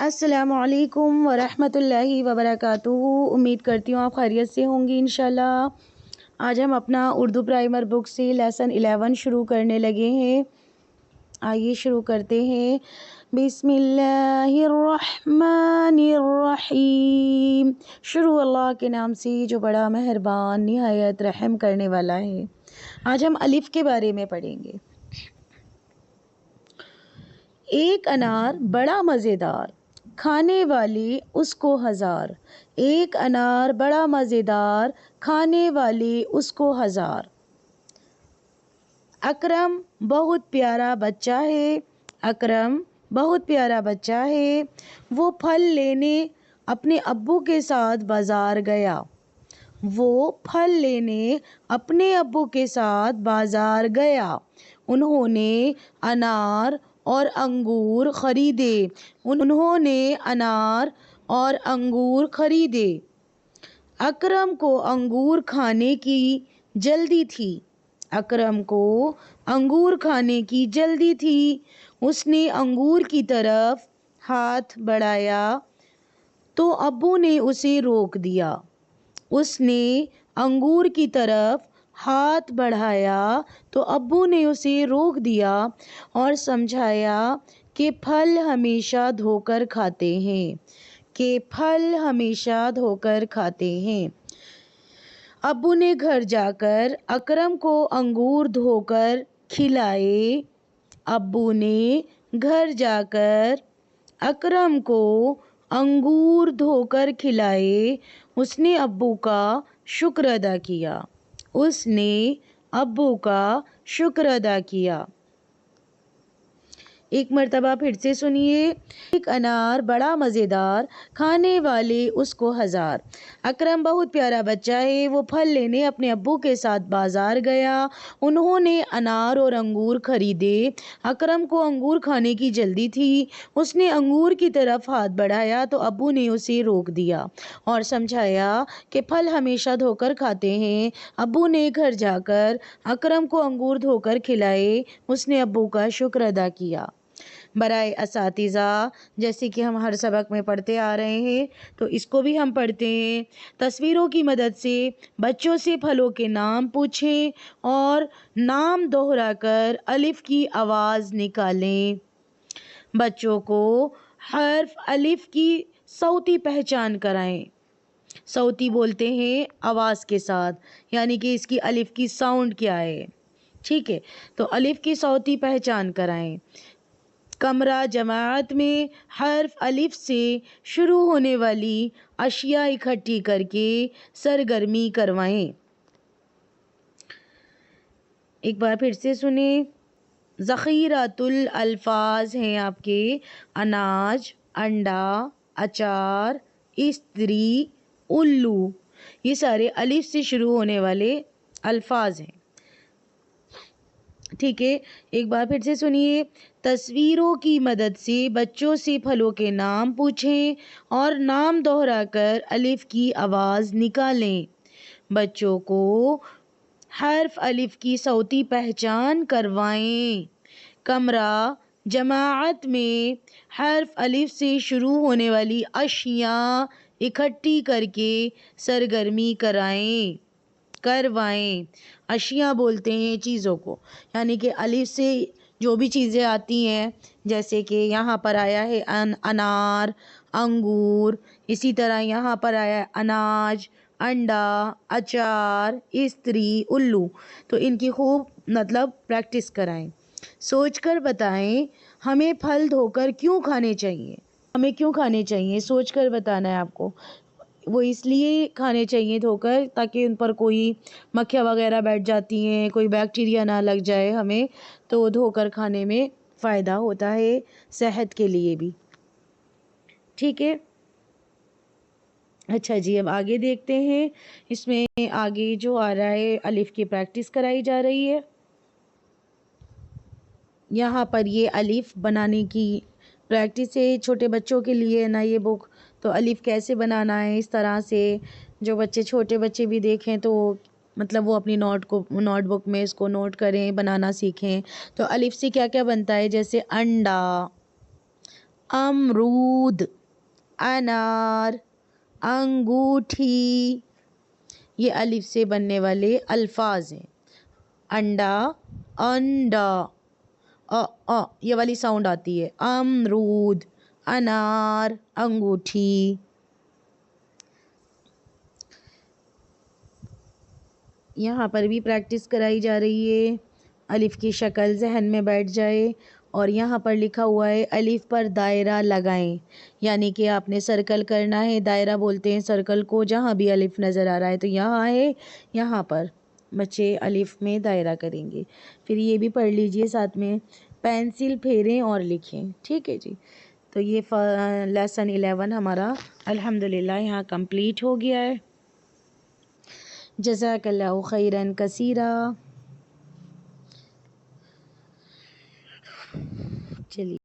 السلام علیکم ورحمۃ اللہ وبرکاتہ۔ امید کرتی ہوں آپ خیریت سے ہوں گی انشاءاللہ۔ آج ہم اپنا اردو پرائمر بک سے لیسن 11 شروع کرنے لگے ہیں۔ آئیے شروع کرتے ہیں۔ بسم اللہ الرحمن الرحیم۔ شروع اللہ کے نام سے جو بڑا مہربان نہایت رحم کرنے والا ہے۔ آج ہم الف کے بارے میں پڑھیں گے۔ ایک انار بڑا مزیدار، کھانے والے اس کو ہزار۔ ایک انار بڑا مزیدار، کھانے والے اس کو ہزار۔ اکرم بہت پیارا بچہ ہے۔ اکرم بہت پیارا بچہ ہے۔ وہ پھل لینے اپنے ابو کے ساتھ بازار گیا۔ وہ پھل لینے اپنے ابو کے ساتھ بازار گیا۔ انہوں نے انار اور انگور خریدے۔ انہوں نے انار اور انگور خریدے۔ اکرم کو انگور کھانے کی جلدی تھی۔ اکرم کو انگور کھانے کی جلدی تھی۔ اس نے انگور کی طرف ہاتھ بڑھایا تو ابو نے اسے روک دیا۔ اس نے انگور کی طرف ہاتھ بڑھایا تو ابو نے اسے روک دیا اور سمجھایا کہ پھل ہمیشہ دھو کر کھاتے ہیں، کہ پھل ہمیشہ دھو کر کھاتے ہیں۔ ابو نے گھر جا کر اکرم کو انگور دھو کر کھلائے۔ ابو نے گھر جا کر اکرم کو انگور دھو کر کھلائے۔ اس نے ابو کا شکر ادا کیا۔ اس نے ابو کا شکر ادا کیا۔ ایک مرتبہ پھر سے سنیے۔ ایک انار بڑا مزیدار، کھانے والے اس کو ہزار۔ اکرم بہت پیارا بچہ ہے۔ وہ پھل لینے اپنے ابو کے ساتھ بازار گیا۔ انہوں نے انار اور انگور خریدے۔ اکرم کو انگور کھانے کی جلدی تھی۔ اس نے انگور کی طرف ہاتھ بڑھایا تو ابو نے اسے روک دیا اور سمجھایا کہ پھل ہمیشہ دھو کر کھاتے ہیں۔ ابو نے گھر جا کر اکرم کو انگور دھو کر کھلائے۔ اس نے ابو کا شکر ادا کیا۔ برائے اساتذہ، جیسے کہ ہم ہر سبق میں پڑھتے آ رہے ہیں تو اس کو بھی ہم پڑھتے ہیں۔ تصویروں کی مدد سے بچوں سے پھلوں کے نام پوچھیں اور نام دہرا کر الف کی آواز نکالیں۔ بچوں کو حرف الف کی صوتی پہچان کرائیں۔ صوتی بولتے ہیں آواز کے ساتھ، یعنی کہ اس کی الف کی ساؤنڈ کیا ہے، ٹھیک ہے؟ تو الف کی صوتی پہچان کرائیں۔ کمرہ جماعت میں حرف الف سے شروع ہونے والی اشیاء اکٹھی کر کے سرگرمی کروائیں۔ ایک بار پھر سے سنیں۔ ذخیرۃ الالفاظ ہیں آپ کے اناج، انڈا، اچار، استری، الو، یہ سارے الف سے شروع ہونے والے الفاظ ہیں، ٹھیک ہے؟ ایک بار پھر سے سنیے۔ تصویروں کی مدد سے بچوں سے پھلوں کے نام پوچھیں اور نام دہرا کر الف کی آواز نکالیں۔ بچوں کو حرف الف کی صوتی پہچان کروائیں۔ کمرہ جماعت میں حرف الف سے شروع ہونے والی اشیاء اکٹھی کر کے سرگرمی کروائیں۔ اشیاء بولتے ہیں چیزوں کو، یعنی کہ الف سے جو بھی چیزیں آتی ہیں، جیسے کہ یہاں پر آیا ہے انار، انگور، اسی طرح یہاں پر آیا ہے اناج، انڈا، اچار، استری، الو، تو ان کی خوب پریکٹس کرائیں۔ سوچ کر بتائیں ہمیں پھل دھو کر کیوں کھانے چاہیے، ہمیں کیوں کھانے چاہیے، سوچ کر بتانا ہے آپ کو۔ وہ اس لیے کھانے چاہیے دھو کر تاکہ ان پر کوئی مکھیاں وغیرہ بیٹھ جاتی ہیں، کوئی بیکٹیریا نہ لگ جائے ہمیں، تو دھو کر کھانے میں فائدہ ہوتا ہے، صحت کے لیے بھی، ٹھیک ہے؟ اچھا جی، اب آگے دیکھتے ہیں۔ اس میں آگے جو آ رہا ہے الف کی پریکٹس کرائی جا رہی ہے۔ یہاں پر یہ الف بنانے کی پریکٹس ہے چھوٹے بچوں کے لیے نا یہ بک، تو الف کیسے بنانا ہے اس طرح سے جو چھوٹے بچے بھی دیکھیں تو وہ اپنی نوٹ بک میں اس کو نوٹ کریں، بنانا سیکھیں۔ تو الف سے کیا کیا بنتا ہے، جیسے انڈا، امرود، انار، انگوٹھی، یہ الف سے بننے والے الفاظ ہیں۔ انڈا، انڈا، یہ والی ساؤنڈ آتی ہے۔ امرود، انار، انگوٹھی۔ یہاں پر بھی پریکٹس کرائی جا رہی ہے، الف کی شکل ذہن میں بیٹھ جائے۔ اور یہاں پر لکھا ہوا ہے الف پر دائرہ لگائیں، یعنی کہ آپ نے سرکل کرنا ہے۔ دائرہ بولتے ہیں سرکل کو، جہاں بھی الف نظر آ رہا ہے تو یہاں ہے، یہاں پر بچے الف میں دائرہ کریں گے۔ پھر یہ بھی پڑھ لیجئے ساتھ میں، پینسل پھیریں اور لکھیں، ٹھیک ہے جی۔ تو یہ لیسن 11 ہمارا الحمدللہ یہاں کمپلیٹ ہو گیا ہے۔ جزاک اللہ خیرن کثیرا۔ چلیے